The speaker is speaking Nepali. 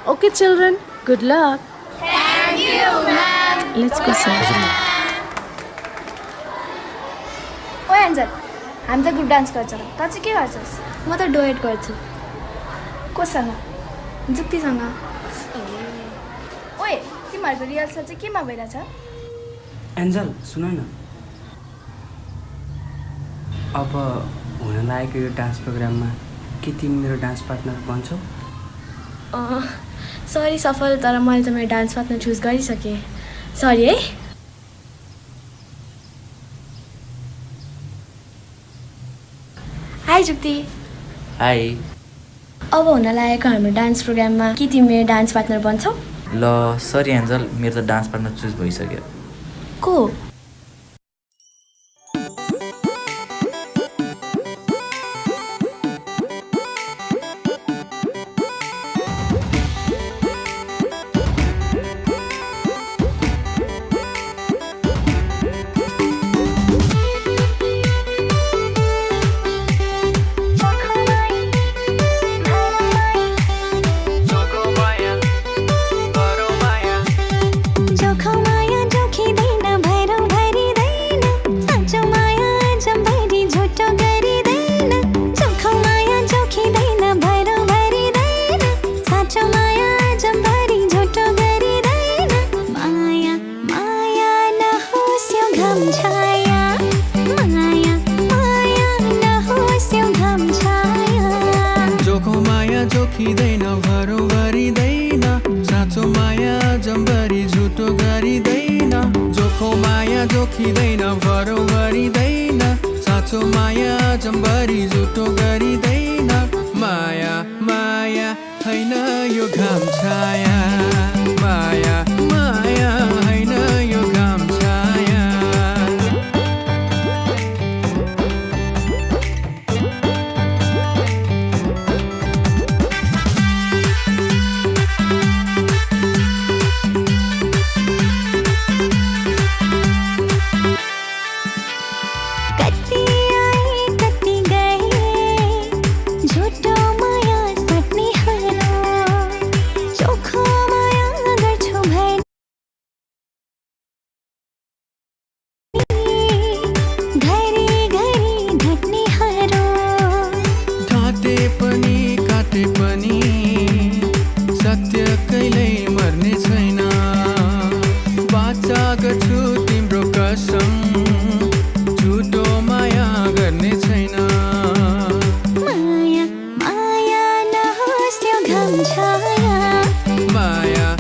Okay, children, good luck. Thank you, ma'am. Let's go, sir. ओ एन्जल हामी त ग्रुप डान्स गर्छ त चाहिँ के गर्छस् म त डुएट गर्छु कोसँग जुक्तिसँग ओए तिमीहरूको रिहर्सल चाहिँ केमा भइरहेछ एन्जल सुन न अब हुन लागेको यो डान्स प्रोग्राममा के तिमी मेरो डान्स पार्टनर बन्छौ सरी सफल तर मैले त मेरो डान्स पार्टनर चुज गरिसकेँ सरी है हाई जुक्ति हाई अब हुन लागेको हाम्रो डान्स प्रोग्राममा के तिमी मेरो डान्स पार्टनर बन्छौ ल सरी एन्जल मेरो त डान्स पार्टनर चुज भइसक्यो को जोखिँदैन भरो गरिँदैन साँचो माया जम्बरी झुटो गरिँदैन जोखो माया जोखिँदैन भरो गरिँदैन साँचो माया जम्बरी झुटो गरिँदैन माया माया होइन यो घाम छाया माया माया होइन यो घाम छाया सत्य कहिल्यै मर्ने छैन बाचा गर्छु तिम्रो कसम झुटो माया गर्ने छैन माया माया नहोस् यो घाम छाया माया